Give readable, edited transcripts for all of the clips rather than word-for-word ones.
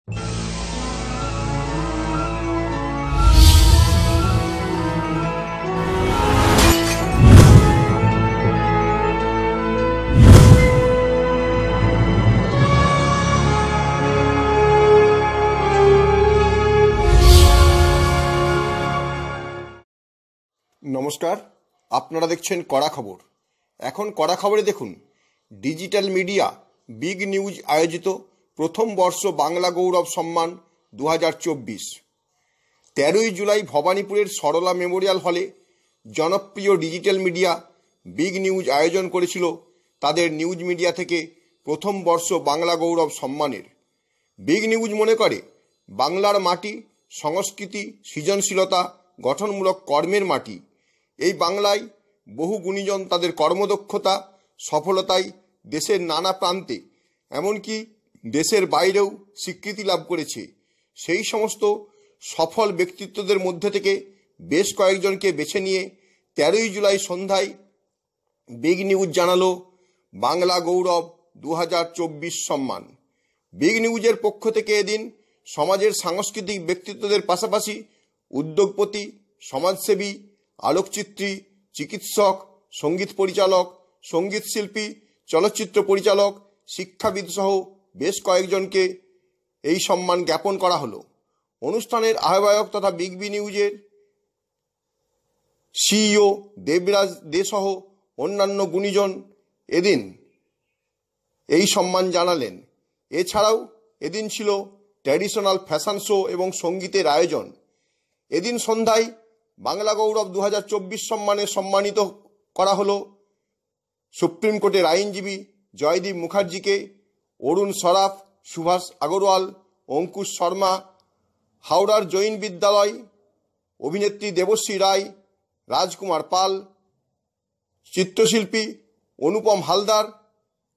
নমস্কার, আপনারা দেখছেন কড়া খবর। এখন কড়া খবরে দেখুন, ডিজিটাল মিডিয়া বিগ নিউজ আয়োজিত প্রথম বর্ষ বাংলা গৌরব সম্মান 2024। 13ই জুলাই ভবানীপুরের সরলা মেমোরিয়াল হলে জনপ্রিয় ডিজিটাল মিডিয়া বিগ নিউজ আয়োজন করেছিল তাদের নিউজ মিডিয়া থেকে প্রথম বর্ষ বাংলা গৌরব সম্মানের। বিগ নিউজ মনে করে বাংলার মাটি সংস্কৃতি, সৃজনশীলতা, গঠনমূলক কর্মের মাটি। এই বাংলায় বহু গুণীজন তাদের কর্মদক্ষতা, সফলতায় দেশের নানা প্রান্তে, এমনকি দেশের বাইরেও স্বীকৃতি লাভ করেছে। সেই সমস্ত সফল ব্যক্তিত্বদের মধ্যে থেকে বেশ কয়েকজনকে বেছে নিয়ে 13ই জুলাই সন্ধ্যায় বিগ নিউজ জানালো বাংলা গৌরব 2024 সম্মান। বিগ নিউজের পক্ষ থেকে এদিন সমাজের সাংস্কৃতিক ব্যক্তিত্বদের পাশাপাশি উদ্যোগপতি, সমাজসেবী, আলোকচিত্রী, চিকিৎসক, সঙ্গীত পরিচালক, সঙ্গীত শিল্পী, চলচ্চিত্র পরিচালক, শিক্ষাবিদ সহ বেশ কয়েকজনকে এই সম্মান জ্ঞাপন করা হলো। অনুষ্ঠানের আহ্বায়ক তথা বিগ বি নিউজের সিইও দেবরাজ দে সহ অন্যান্য গুণীজন এদিন এই সম্মান জানালেন। এছাড়াও এদিন ছিল ট্র্যাডিশনাল ফ্যাশন শো এবং সঙ্গীতের আয়োজন। এদিন সন্ধ্যায় বাংলা গৌরব 2024 সম্মানে সম্মানিত করা হলো সুপ্রিম কোর্টের আইনজীবী জয়দীপ মুখার্জিকে, অরুণ সরাফ, সুভাষ আগরওয়াল, অঙ্কুশ শর্মা, হাওড়ার জৈন বিদ্যালয়, অভিনেত্রী দেবশ্রী রায়, রাজকুমার পাল, চিত্রশিল্পী অনুপম হালদার,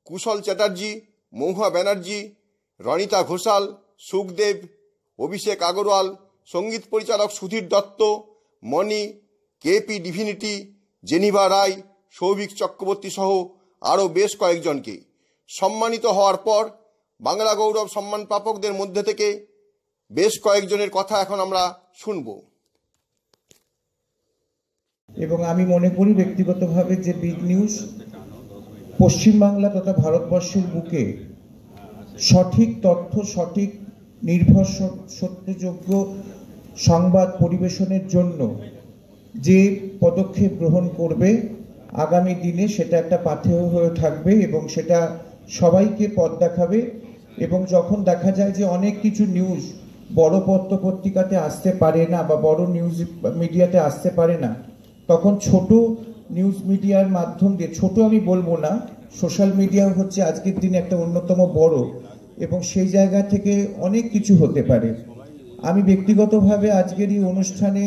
কুশল চ্যাটার্জি, মহুয়া ব্যানার্জি, রনিতা ঘোষাল, সুখদেব, অভিষেক আগরওয়াল, সঙ্গীত পরিচালক সুধীর দত্ত, মণি, কেপি ডিভিনিটি, জেনিভা রায়, সৌভিক চক্রবর্তী সহ আরও বেশ কয়েকজনকে সম্মানিত হওয়ার পর বাংলা গৌরব সম্মান প্রাপকদের মধ্যে থেকে বেশ কয়েকজনের কথা এখন আমরা শুনব। এবং আমি মনে করি ব্যক্তিগতভাবে যে বিগ নিউজ পশ্চিমবাংলা তথা ভারতবর্ষের বুকে সঠিক তথ্য, সঠিক নির্ভরযোগ্য, সত্যযোগ্য সংবাদ পরিবেশনের জন্য যে পদক্ষেপ গ্রহণ করবে আগামী দিনে সেটা একটা পাথেয় হয়ে থাকবে এবং সেটা সবাইকে পথ দেখাবে। এবং যখন দেখা যায় যে অনেক কিছু নিউজ বড় পত্র পত্রিকাতে আসতে পারে না বা বড় নিউজ মিডিয়াতে আসতে পারে না, তখন ছোট নিউজ মিডিয়ার মাধ্যম দিয়ে, ছোট আমি বলবো না, সোশ্যাল মিডিয়া হচ্ছে আজকের দিনে একটা অন্যতম বড়, এবং সেই জায়গা থেকে অনেক কিছু হতে পারে। আমি ব্যক্তিগতভাবে আজকের এই অনুষ্ঠানে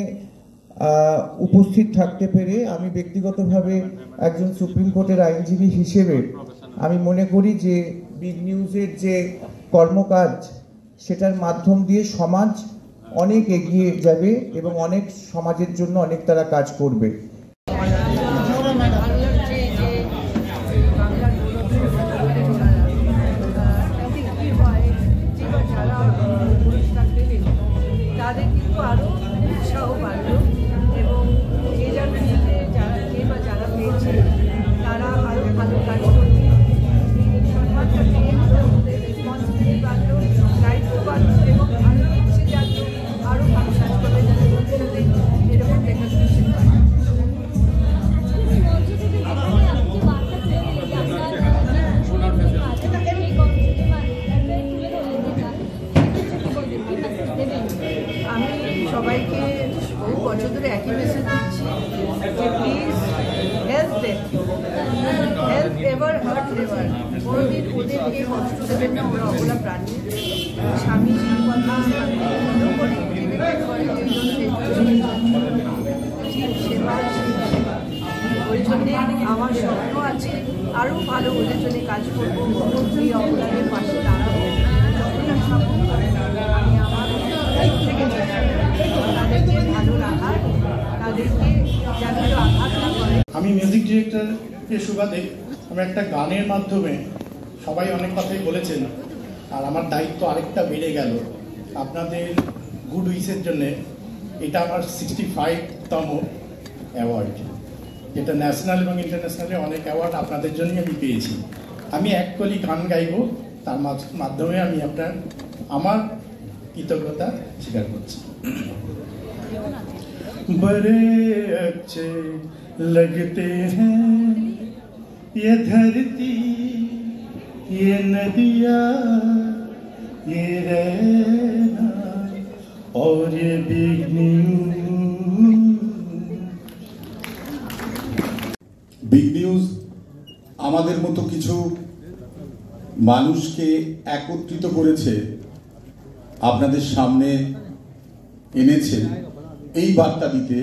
উপস্থিত থাকতে পেরে আমি ব্যক্তিগতভাবে একজন সুপ্রিম কোর্টের আইনজীবী হিসেবে আমি মনে করি যে বিগ নিউজের যে কর্মকাজ সেটার মাধ্যম দিয়ে সমাজ অনেক এগিয়ে যাবে এবং অনেক সমাজের জন্য অনেক তারা কাজ করবে। তাদের কিন্তু আরও উৎসাহ বাড়ল এবং যে যার ফিল্ডে যারা পেয়েছে তারা আরও ভালো কাজ করবে। সম্মানটা পেয়ে ওদের রেসপন্সিবিলিটি বাড়লো, দায়িত্ব বাড়লো এবং আরও ইচ্ছে জানলো আরও ভালো কাজ করবে, যাতে ভবিষ্যতে এরকম রেকগনিশন পায়। আমি সবাইকে বহু বছর ধরে একই মেসেজ দিচ্ছি যে please help them, help ever heart never. কোনোদিন ওদেরকে কষ্ট দেবেন না, ওরা অবলা প্রাণী। স্বামীজির কথা মনে করে জীব সেবা, ওই জন্যে আমার স্বপ্ন আছে আরও ভালো ওদের জন্য কাজ করবো, এই অবদানের পাশে দাঁড়াবো, যতটা সম্ভব আমি আমার থেকে তাদেরকে ভালো রাখার, তাদেরকে যেন আঘাত না করে। আমি মিউজিক ডিরেক্টরের সুবাদে আমরা একটা গানের মাধ্যমে, সবাই অনেক কথাই বলেছেন আর আমার দায়িত্ব আরেকটা বেড়ে গেল আপনাদের গুড উইসের জন্যে। এটা আমার 65তম অ্যাওয়ার্ড, যেটা ন্যাশনাল এবং ইন্টারন্যাশনালে অনেক অ্যাওয়ার্ড আপনাদের জন্যই আমি পেয়েছি। আমি এক কলি গান গাইব, তার মাধ্যমে আমি আমার কৃতজ্ঞতা স্বীকার করছি। বড়ে अच्छे लगते हैं ये धरती, ये नदियाँ, ये रहना और ये बिग न्यूज। বিগ নিউজ আমাদের মতো কিছু মানুষকে একত্রিত করেছে, আপনাদের সামনে এনেছে এই বার্তা দিতে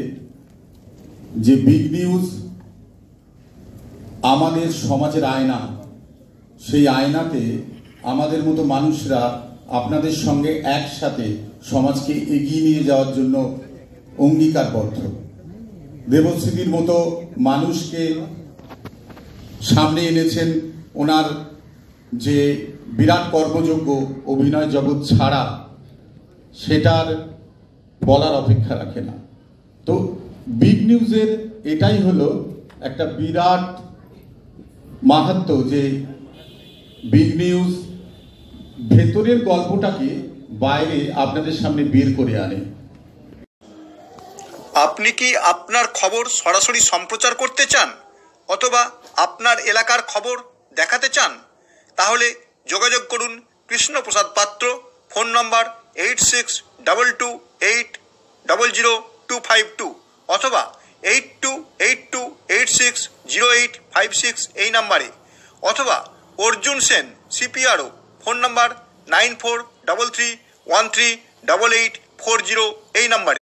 যে বিগ নিউজ আমাদের সমাজের আয়না। সেই আয়নাতে আমাদের মতো মানুষরা আপনাদের সঙ্গে একসাথে সমাজকে এগিয়ে নিয়ে যাওয়ার জন্য অঙ্গীকারবদ্ধ। দেবশ্রীর মতো মানুষকে সামনে এনেছেন, ওনার যে বিরাট কর্মযোগ্য অভিনয় জগৎ ছাড়া সেটার বলার অপেক্ষা রাখে না। তো বিগ নিউজের এটাই হলো একটা বিরাট মাহাত্ম্য যে বিগ নিউজ ভেতরের গল্পটাকে বাইরে আপনাদের সামনে বের করে আনে। আপনি কি আপনার খবর সরাসরি সম্প্রচার করতে চান অথবা আপনার এলাকার খবর দেখাতে চান? তাহলে যোগাযোগ করুন কৃষ্ণপ্রসাদ পাত্র, ফোন নম্বর 8622800252 অথবা 8282860856 এই নাম্বারে, অথবা অর্জুন সেন CPRO, ফোন নম্বর 9433138840 এই নাম্বারে।